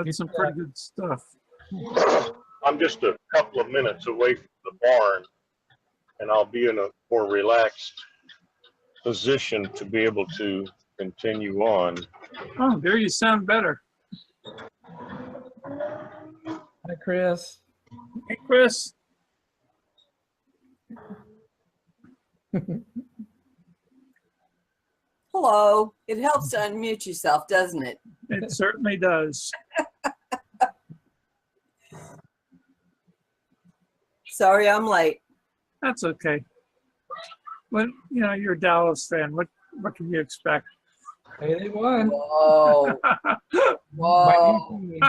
got some pretty good stuff. I'm just a couple of minutes away from the barn, and I'll be in a more relaxed position to be able to continue on. Oh, there you sound better. Hi, Chris. Hey, Chris. Hello. It helps to unmute yourself, doesn't it? It certainly does. Sorry, I'm late. That's okay. Well, you know, you're a Dallas fan. What can you expect? Hey, they won. Whoa. My Whoa. new team.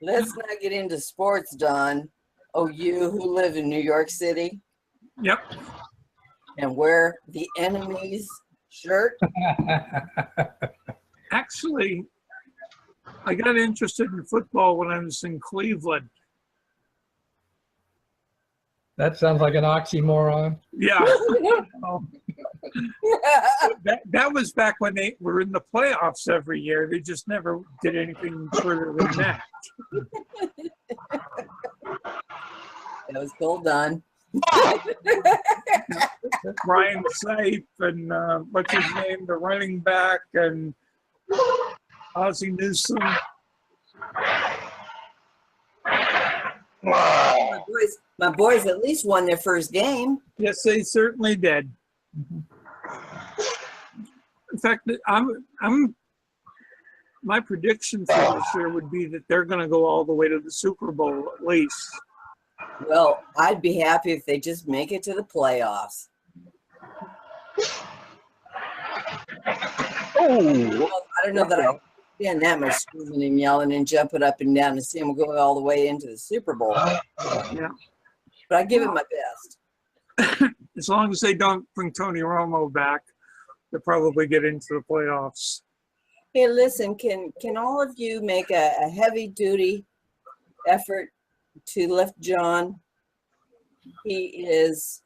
Let's not get into sports, Don. Oh, you who live in New York City Yep. and wear the enemy's shirt. Actually, I got interested in football when I was in Cleveland. That sounds like an oxymoron. Yeah. That was back when they were in the playoffs every year. They just never did anything further than that. That was cool, Don. Ryan Safe and what's his name, the running back, and Ozzie Newsome. My boys at least won their first game. Yes, they certainly did. In fact, my prediction for this year would be that they're going to go all the way to the Super Bowl at least. Well, I'd be happy if they just make it to the playoffs. Oh, I don't know that I stand that much screaming and yelling and jumping up and down to see them go all the way into the Super Bowl. Yeah. But I give it my best. As long as they don't bring Tony Romo back, they'll probably get into the playoffs. Hey, listen, can all of you make a heavy duty effort to lift John? He is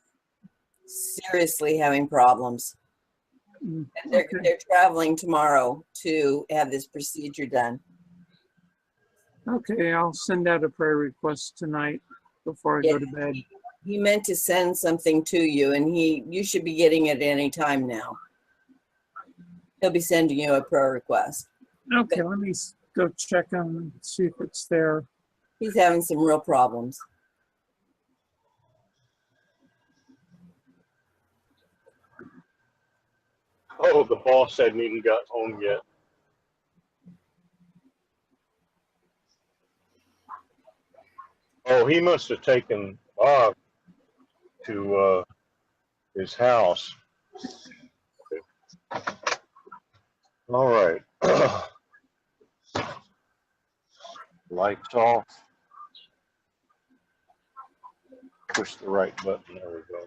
seriously having problems. And they're traveling tomorrow to have this procedure done. Okay, I'll send out a prayer request tonight before I go to bed. He meant to send something to you, and you should be getting it any time now. He'll be sending you a prayer request. Okay, let me go check him and see if it's there. He's having some real problems. oh, the boss hadn't even got home yet. Oh, he must have taken Bob to his house. All right. Lights off. Push the right button. There we go.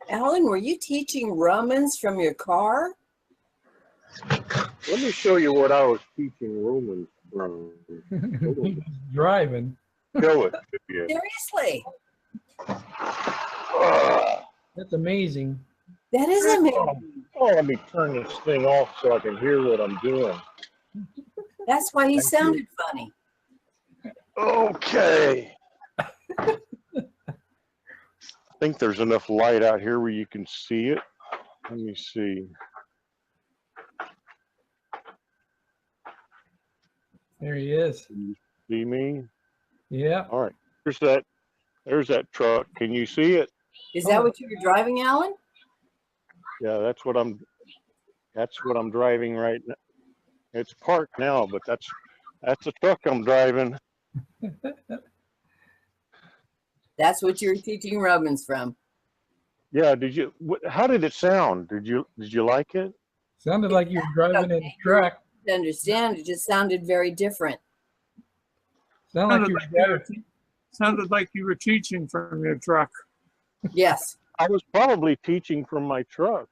Alan, were you teaching Romans from your car? Let me show you what I was teaching Romans from. He's driving. Show it to you. Seriously? That's amazing. That is amazing. Oh, let me turn this thing off so I can hear what I'm doing. That's why he sounded funny. Okay. I think there's enough light out here where you can see it. Let me see. There he is. Can you see me? Yeah. All right. There's that truck. Can you see it? Is that what you were driving, Alan? Yeah, that's what I'm driving right now. It's parked now, but that's the truck I'm driving. That's what you were teaching Romans from. Yeah, how did it sound? Did you like it? Sounded like you were driving in a truck. To understand, it just sounded very different. Sounded like you were Sounded like you were teaching from your truck. Yes. I was probably teaching from my truck.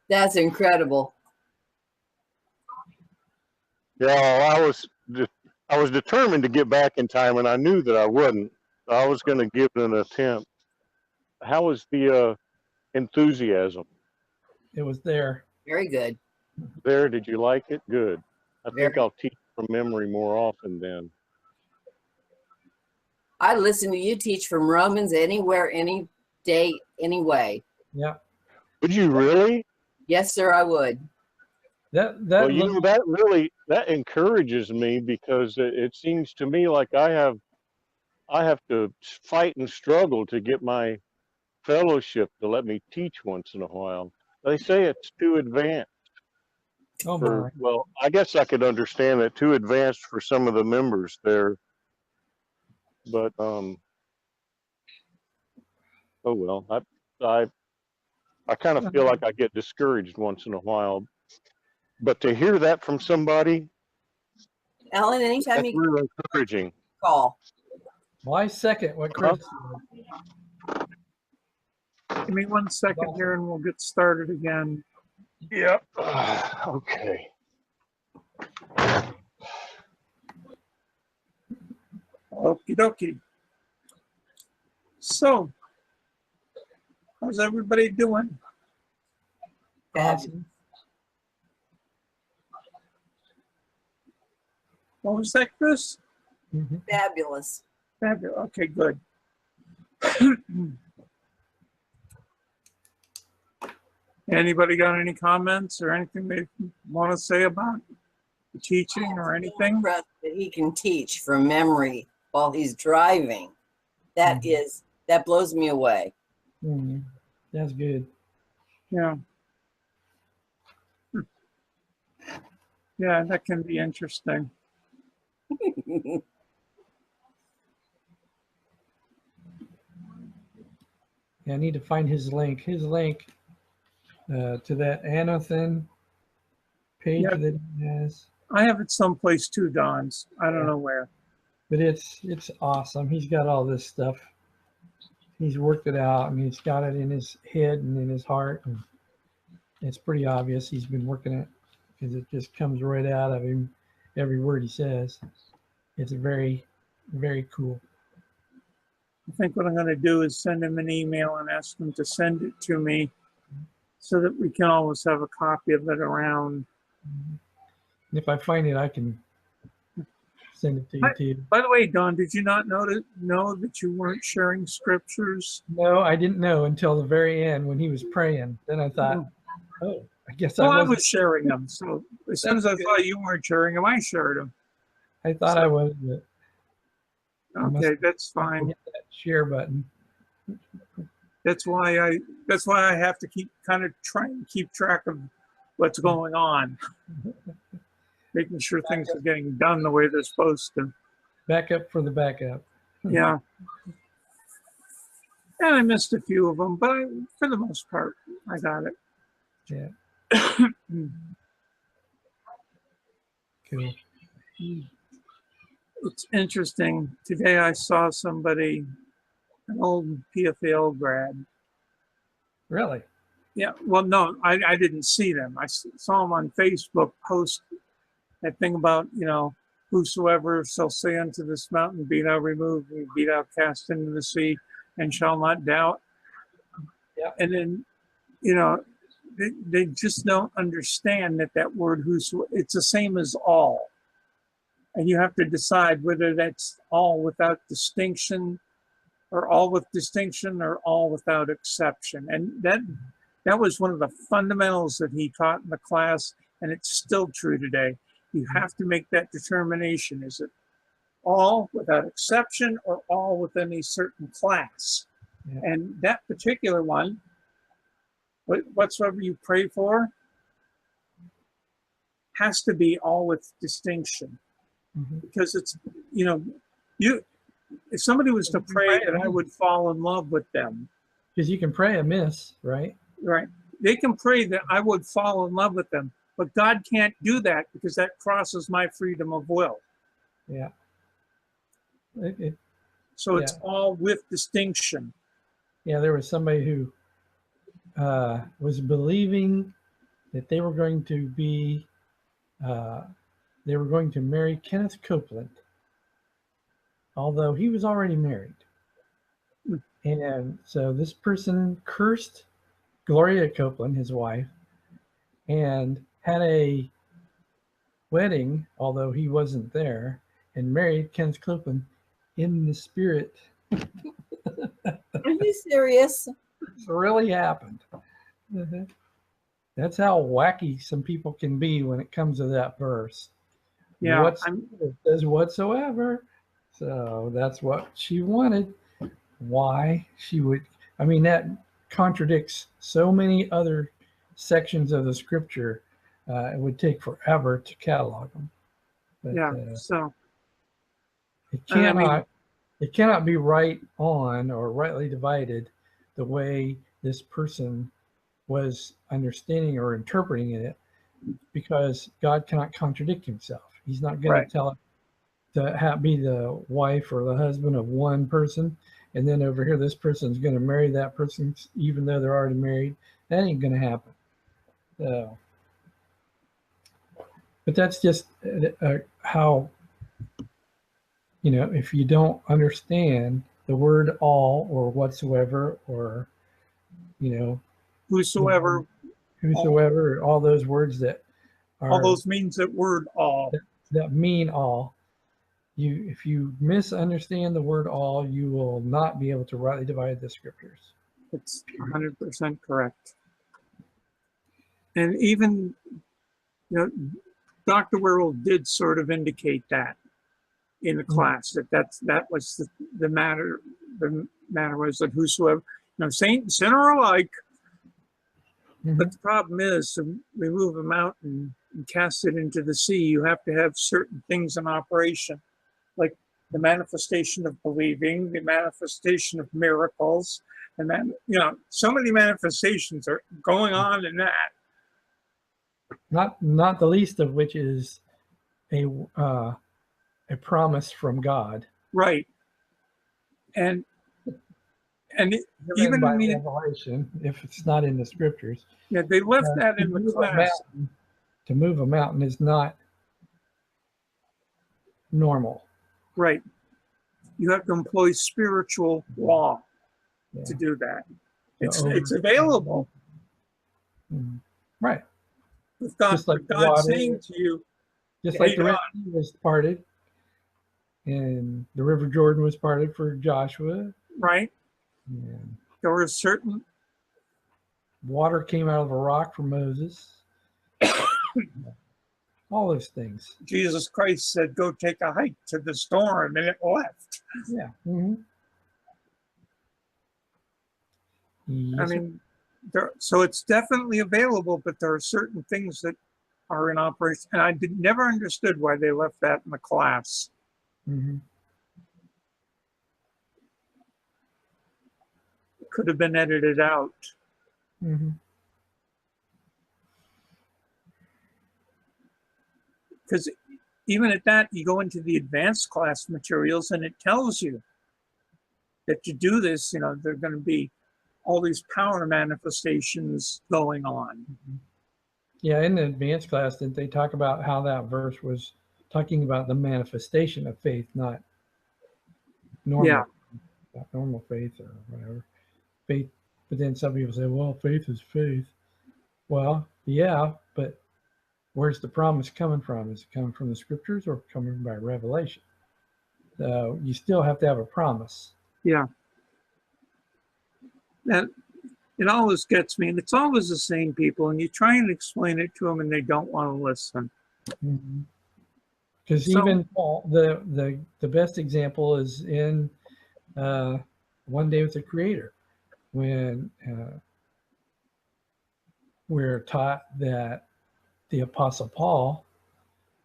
That's incredible. Yeah, I was determined to get back in time, and I knew that I wouldn't. I was going to give it an attempt. How was the enthusiasm? It was there. Very good. There, did you like it? Good. I think Very. I'll teach from memory more often then. I listen to you teach from Romans anywhere, any day, anyway. Yeah. Would you really? Yes, sir, I would. That Well, you know, looked- that really, that encourages me because it seems to me like I have to fight and struggle to get my fellowship to let me teach once in a while. They say it's too advanced oh for, my. well, I guess I could understand that too advanced for some of the members there. But oh well, I kind of feel like I get discouraged once in a while. But to hear that from somebody, Alan, anytime that's you really encouraging. call. Well, I second what Chris said. Give me 1 second here and we'll get started again. Yep. Okay. Okie dokie. So, how's everybody doing? Awesome. What was that, Chris? Mhm. Fabulous. Fabulous. Okay, good. Anybody got any comments or anything they want to say about the teaching or anything? Impressed that he can teach from memory while he's driving. That Mhm. is, that blows me away. Mhm. That's good. Yeah. Yeah, that can be interesting. Yeah, I need to find his link. His link to that Anothen page Yeah. that he has. I have it someplace too, Don's. I don't Yeah. know where. But it's awesome. He's got all this stuff. He's worked it out and he's got it in his head and in his heart. And it's pretty obvious he's been working it because it just comes right out of him, every word he says. It's very, very cool. I think what I'm going to do is send him an email and ask him to send it to me so that we can always have a copy of it around. And if I find it, I can send it to you too. By the way, Don, did you not know that you weren't sharing scriptures? No, I didn't know until the very end when he was praying. Then I thought, oh, I guess Well, I I wasn't. was sharing them. So as soon as I saw you weren't sharing them, I shared them. I thought I was, but I must Okay, that's fine. hit that share button. That's why I have to keep kind of trying to keep track of what's going on, making sure things are getting done the way they're supposed to. Back up for the backup. Yeah. And I missed a few of them, but for the most part, I got it. Yeah, cool. It's interesting. Today I saw somebody, an old PFL grad. Really? Yeah, well, no, I didn't see them. I saw them on Facebook post that thing about, whosoever shall say unto this mountain, be thou removed, and be thou cast into the sea, and shall not doubt. Yeah. And then, they just don't understand that word whoso, it's the same as all. And you have to decide whether that's all without distinction or all with distinction or all without exception. And that was one of the fundamentals that he taught in the class, and it's still true today. You have to make that determination. Is it all without exception or all within a certain class? Yeah. And that particular one, whatsoever you pray for, has to be all with distinction. Mhm. Because it's, if somebody was to pray that I would fall in love with them, Because you can pray amiss, right? right? They can pray that I would fall in love with them, but God can't do that because that crosses my freedom of will. Yeah. So it's all with distinction. Yeah, there was somebody who was believing that they were going to be, they were going to marry Kenneth Copeland, although he was already married. And so this person cursed Gloria Copeland, his wife, and had a wedding, although he wasn't there, and married Kenneth Copeland in the spirit. Are you serious? It's really happened. Mhm. That's how wacky some people can be when it comes to that verse. Yeah, It says whatsoever. So that's what she wanted. Why she would, I mean, that contradicts so many other sections of the scripture. It would take forever to catalog them. But yeah. So, it and I mean, cannot be right on or rightly divided the way this person was understanding or interpreting it, because God cannot contradict himself. He's not going right. to tell it to be the wife or the husband of one person, and then over here this person's going to marry that person even though they're already married. That ain't going to happen. So, but that's just how, if you don't understand the word all or whatsoever, or Whosoever, whosoever, all those words that all are those means that word all. that mean all. If you misunderstand the word all, you will not be able to rightly divide the scriptures. It's 100% correct. And even, Dr. Wirrell did sort of indicate that in the class, that was the matter. The matter was that whosoever, saint and sinner alike. But the problem is, to remove a mountain and cast it into the sea, you have to have certain things in operation, like the manifestation of believing, the manifestation of miracles, and then, so many manifestations are going on in that. Not the least of which is a promise from God. Right. And Even by revelation, if it's not in the scriptures. Yeah, they left that in the class. To move a mountain is not normal. Right. You have to employ spiritual law to do that. It's available. Right. With God, just like God saying to you, just like the Red Sea was parted and the River Jordan was parted for Joshua. Right. And there were certain water came out of a rock for Moses. All those things. Jesus Christ said, go take a hike to the storm, and it left. Yeah. I mean, so it's definitely available, but there are certain things that are in operation. And I never understood why they left that in the class. It could have been edited out. Because even at that, you go into the advanced class materials and it tells you that to do this, there are going to be all these power manifestations going on. Yeah, in the advanced class, did they talk about how that verse was talking about the manifestation of faith, not normal, not normal faith or whatever. Faith, but then some people say, well, faith is faith. Well, yeah, but where's the promise coming from? Is it coming from the scriptures or coming by revelation? So you still have to have a promise. Yeah. And it always gets me, and it's always the same people, and you try and explain it to them and they don't want to listen. Because even Paul, the best example is in One Day with the Creator, when we're taught that the Apostle Paul,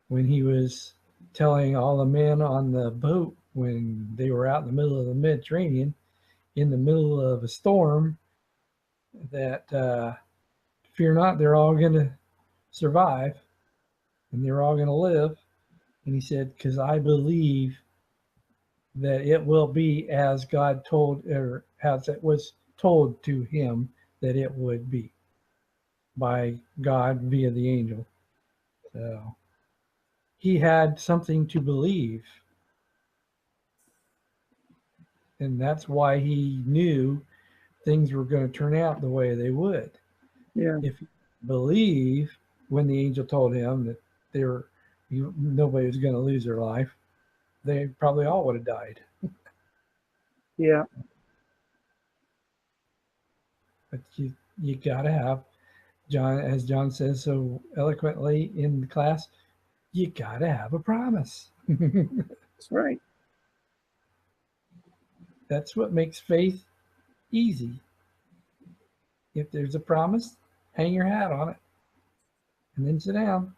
when he was telling all the men on the boat when they were out in the middle of the Mediterranean, in the middle of a storm, that fear not, they're all going to survive and they're all going to live. And he said, because I believe that it will be as God told, or as it was told to him that it would be by God via the angel. So he had something to believe. And that's why he knew things were going to turn out the way they would. Yeah. believe when the angel told him that nobody was going to lose their life, they probably all would have died. Yeah. But you got to have, John, as John says so eloquently in the class, you got to have a promise. That's right. That's what makes faith easy. If there's a promise, hang your hat on it and then sit down.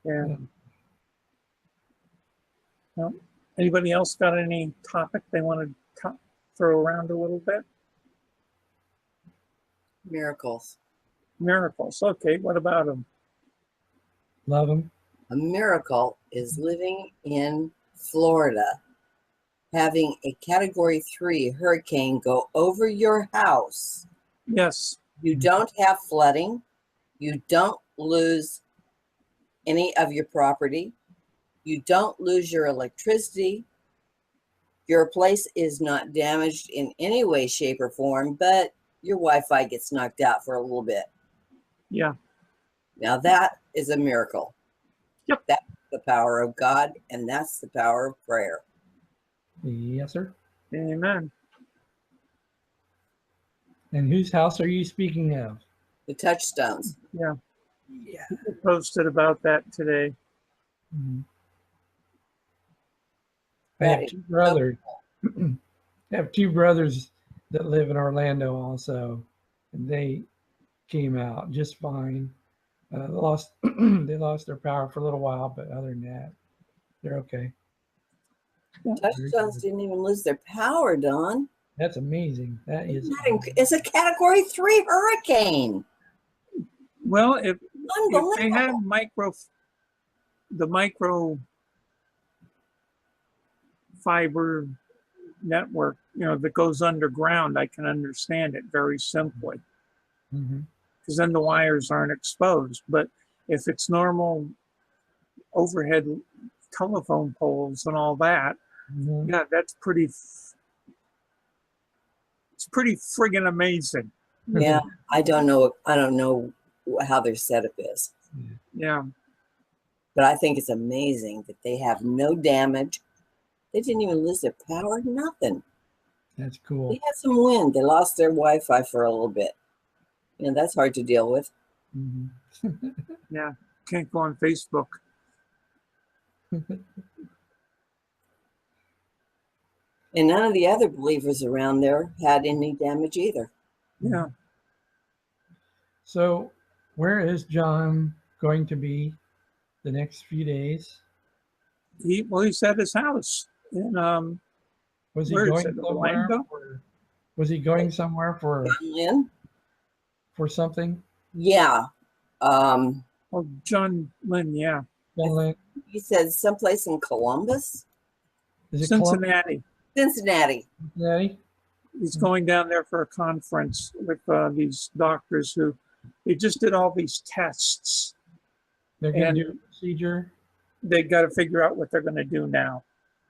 Yeah. Well, anybody else got any topic they want to throw around a little bit? Miracles. Miracles. Okay, what about them? Love them. A miracle is living in Florida, having a Category 3 hurricane go over your house. Yes. You don't have flooding. You don't lose any of your property. You don't lose your electricity. Your place is not damaged in any way, shape, or form, but your Wi-Fi gets knocked out for a little bit. Yeah. Now that is a miracle. Yep. That's the power of God, and that's the power of prayer. Yes, sir. Amen. And whose house are you speaking of? The touchstones. Yeah. Yeah. I posted about that today. Mhm. I That have is two brothers. I have two brothers that live in Orlando also, and they came out just fine. They lost their power for a little while, but other than that, they're okay. Touchstones didn't even lose their power, Don. That's amazing. That is. It's a Category 3 hurricane. Well, if they had Unbelievable. the micro fiber network, that goes underground, I can understand it very simply, Mhm. because then the wires aren't exposed. But if it's normal overhead telephone poles and all that, Mhm. yeah, it's pretty friggin' amazing. Yeah, I don't know how their setup is, Yeah. but I think it's amazing that they have no damage. They didn't even lose their power, nothing. That's They cool. had some wind. They lost their Wi-Fi for a little bit. That's hard to deal with. Mhm. Yeah. Can't go on Facebook. And none of the other believers around there had any damage either. Yeah. So, where is John going to be the next few days? He's at his house in Was he where is going it? somewhere? Orlando? Was he going somewhere Lynn? for something? Yeah. Oh, John Lynn, yeah. John Lynn? He said someplace in Columbus, Is it Columbus, Cincinnati. Cincinnati. Cincinnati? He's going down there for a conference with these doctors who they just did all these tests. They're going And to do a procedure. they got to figure out what they're going to do now.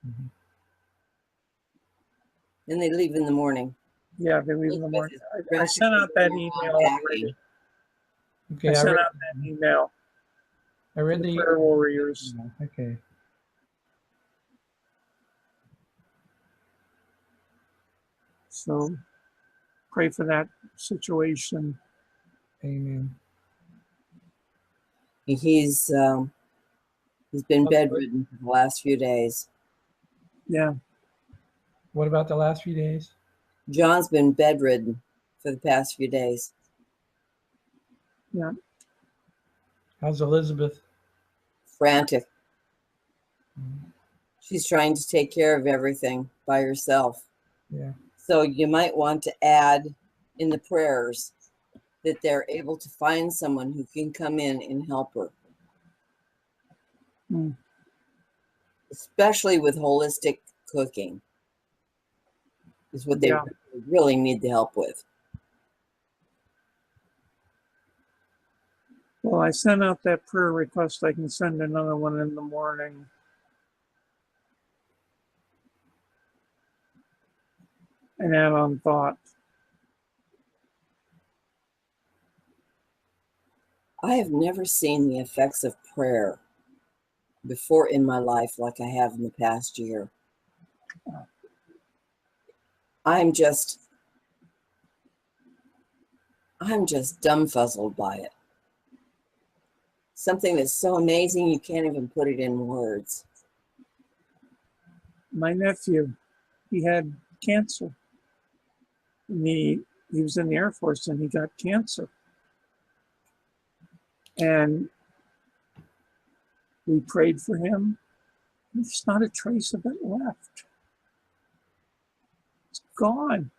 Mhm. And they leave in the morning. Yeah, they leave in the morning. I sent out that email already. Okay, I I sent read, out that email I to read the the prayer warriors. Okay. So pray for that situation. Amen. He's been bedridden for the last few days. Yeah. What about the last few days? John's been bedridden for the past few days. Yeah. How's Elizabeth? Frantic. Mhm. She's trying to take care of everything by herself. Yeah. So you might want to add in the prayers that they're able to find someone who can come in and help her. Hmm. Especially with holistic cooking is what they Yeah. really need the help with. Well, I sent out that prayer request. I can send another one in the morning. And add on thought. I have never seen the effects of prayer before in my life like I have in the past year. I'm just dumbfuzzled by it. Something that's so amazing you can't even put it in words. My nephew, he had cancer. And he was in the Air Force and he got cancer. And we prayed for him. There's not a trace of it left. It's gone.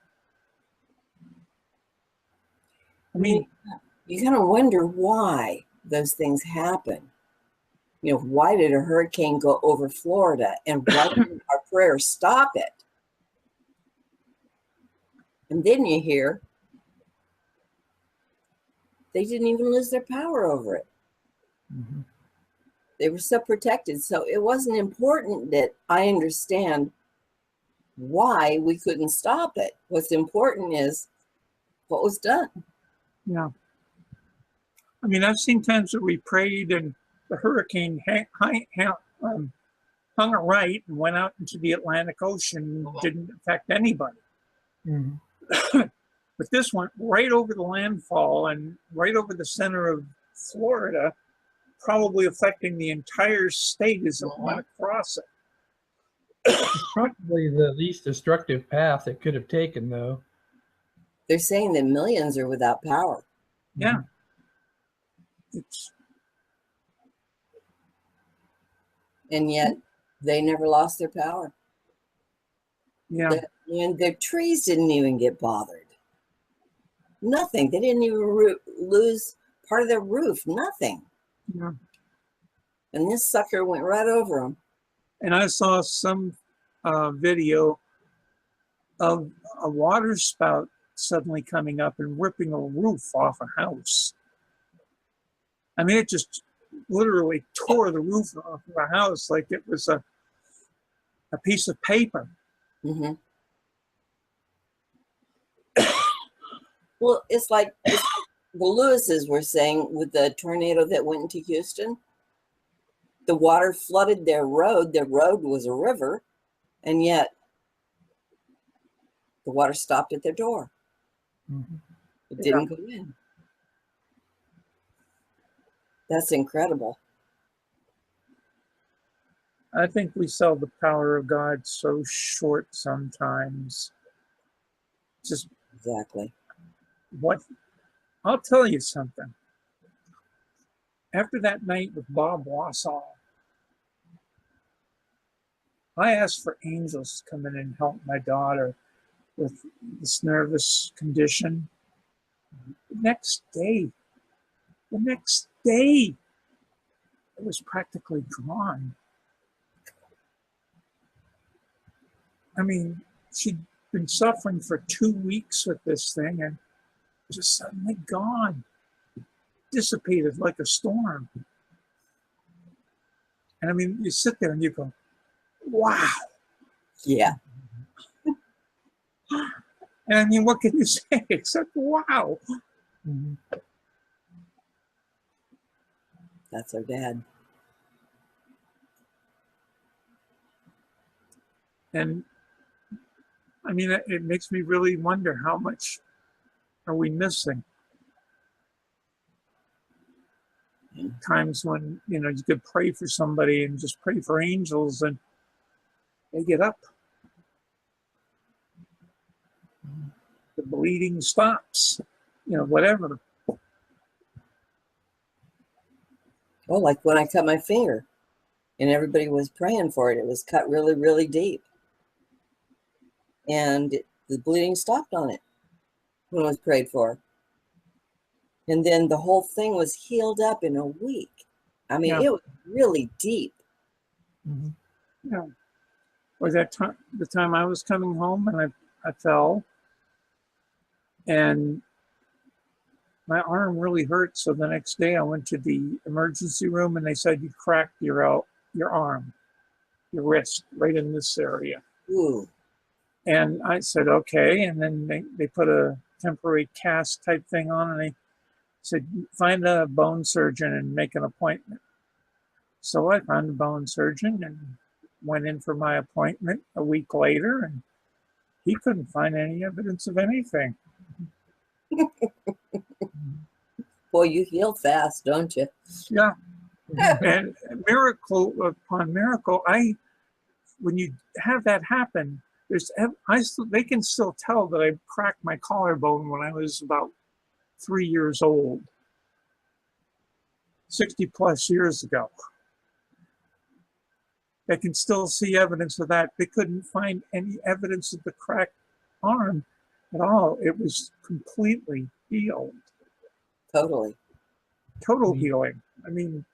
I mean, You kind of wonder why those things happen. You know, why did a hurricane go over Florida and why didn't our prayer stop it? And then you hear they didn't even lose their power over it. Mhm. They were so protected. So it wasn't important that I understand why we couldn't stop it. What's important is what was done. yeah. I mean, I've seen times that we prayed and the hurricane hung a right and went out into the Atlantic Ocean and didn't affect anybody. Mhm. But this went right over the landfall and right over the center of Florida, probably affecting the entire state as it went across it. It's probably the least destructive path it could have taken, though. They're saying that millions are without power. Yeah. It's, And yet they never lost their power. yeah. And their trees didn't even get bothered. Nothing. They didn't even lose part of their roof. Nothing. Yeah. And this sucker went right over them. And I saw some video of a water spout suddenly coming up and ripping a roof off a house. I mean, it just literally tore the roof off of a house like it was a piece of paper. Mm-hmm. Well, it's like the Lewises were saying with the tornado that went into Houston. The water flooded their road. Their road was a river, and yet the water stopped at their door. Mhm. It didn't go in. That's incredible. I think we sell the power of God so short sometimes. Just Exactly. what, I'll tell you something. After that night with Bob Wassall, I asked for angels to come in and help my daughter with this nervous condition. The next day, it was practically gone. I mean, she'd been suffering for 2 weeks with this thing and just suddenly gone, dissipated like a storm. And I mean, you sit there and you go, wow. Yeah. And I mean, what can you say except wow? Mhm. That's our dad. And I mean, it makes me really wonder how much are we missing? Times when, you know, you could pray for somebody and just pray for angels and they get up. The bleeding stops, you know, whatever. Oh, like when I cut my finger and everybody was praying for it. It was cut really, really deep. And the bleeding stopped on it when it was prayed for. And then the whole thing was healed up in a week. I mean, Yeah. it was really deep. Mhm. Yeah. Or that time, the time I was coming home and I fell and my arm really hurt. So the next day I went to the emergency room and they said, you cracked your arm, your wrist, right in this area. Ooh. And I said, okay. And then they put a temporary cast type thing on and they said, find a bone surgeon and make an appointment. So I found a bone surgeon and went in for my appointment a week later, and he couldn't find any evidence of anything. Boy, you heal fast, don't you? Yeah. And miracle upon miracle, when you have that happen, they can still tell that I cracked my collarbone when I was about 3 years old, 60 plus years ago. They can still see evidence of that. They couldn't find any evidence of the cracked arm at all. It was completely healed, Totally. total healing. I mean,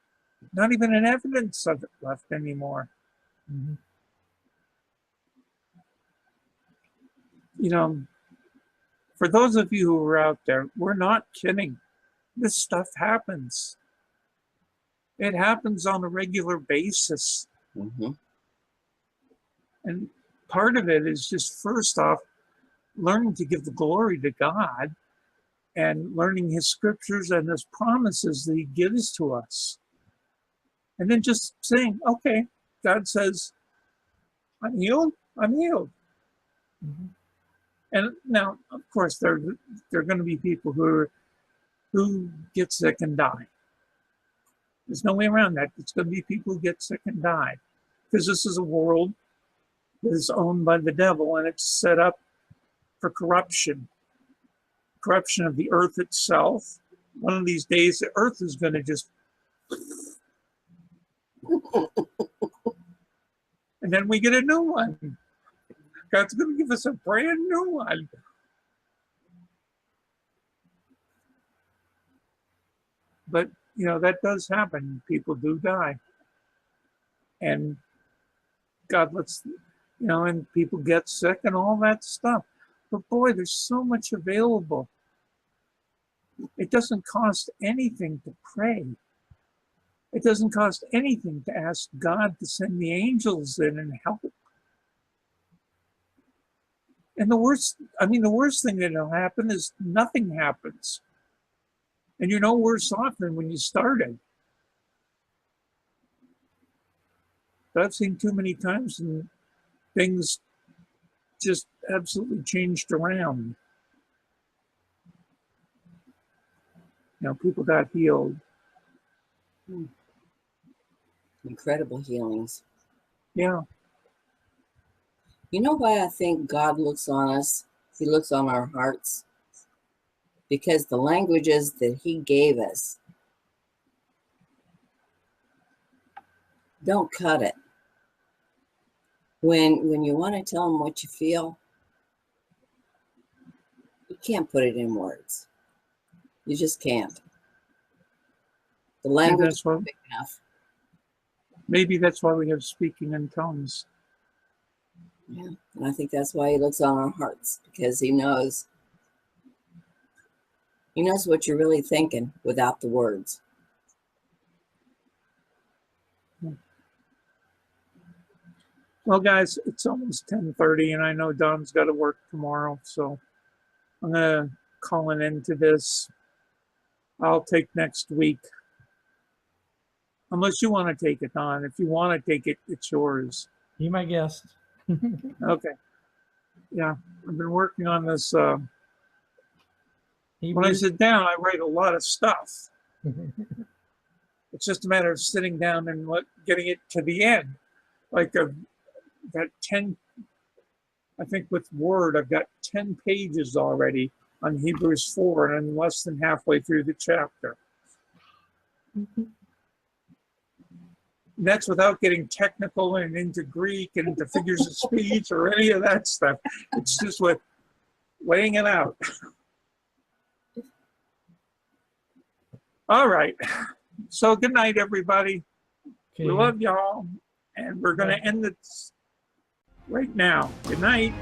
not even an evidence of it left anymore. Mhm. You know, for those of you who are out there, we're not kidding. This stuff happens. It happens on a regular basis. Mm-hmm. And part of it is just, first off, learning to give the glory to God and learning his scriptures and his promises that he gives to us. And then just saying, okay, God says, I'm healed, I'm healed. Mhm. And now, of course, there are going to be people who get sick and die. There's no way around that. It's going to be people who get sick and die, because this is a world that is owned by the devil, and it's set up for corruption of the earth itself. One of these days, the earth is going to just, and then we get a new one. God's going to give us a brand new one. But, you know, that does happen. People do die. And God lets, you know, and people get sick and all that stuff. But boy, there's so much available. It doesn't cost anything to pray. It doesn't cost anything to ask God to send the angels in and help. And the worst thing that'll happen is nothing happens. And you're no worse off than when you started. But I've seen too many times and things just absolutely changed around. You know, people got healed. Incredible healings. Yeah. You know why I think God looks on us? He looks on our hearts. Because the languages that he gave us don't cut it. When you want to tell him what you feel, you can't put it in words. You just can't. The language is big enough. Maybe that's why we have speaking in tongues. Yeah, and I think that's why he looks on our hearts, because he knows what you're really thinking without the words. Well, guys, it's almost 10:30, and I know Don's got to work tomorrow, so I'm going to call an end to this. I'll take next week. Unless you want to take it, Don. If you want to take it, it's yours. Be my guest. Okay. Yeah, I've been working on this. When I Hebrews. sit down, I write a lot of stuff. It's just a matter of sitting down and getting it to the end. Like I've got 10, I think with Word, I've got 10 pages already on Hebrews 4, and I'm less than halfway through the chapter. And that's without getting technical and into Greek and into figures of speech or any of that stuff. It's just with laying it out. All right. So good night, everybody. Okay. We love y'all. And we're going to end this right now. Good night.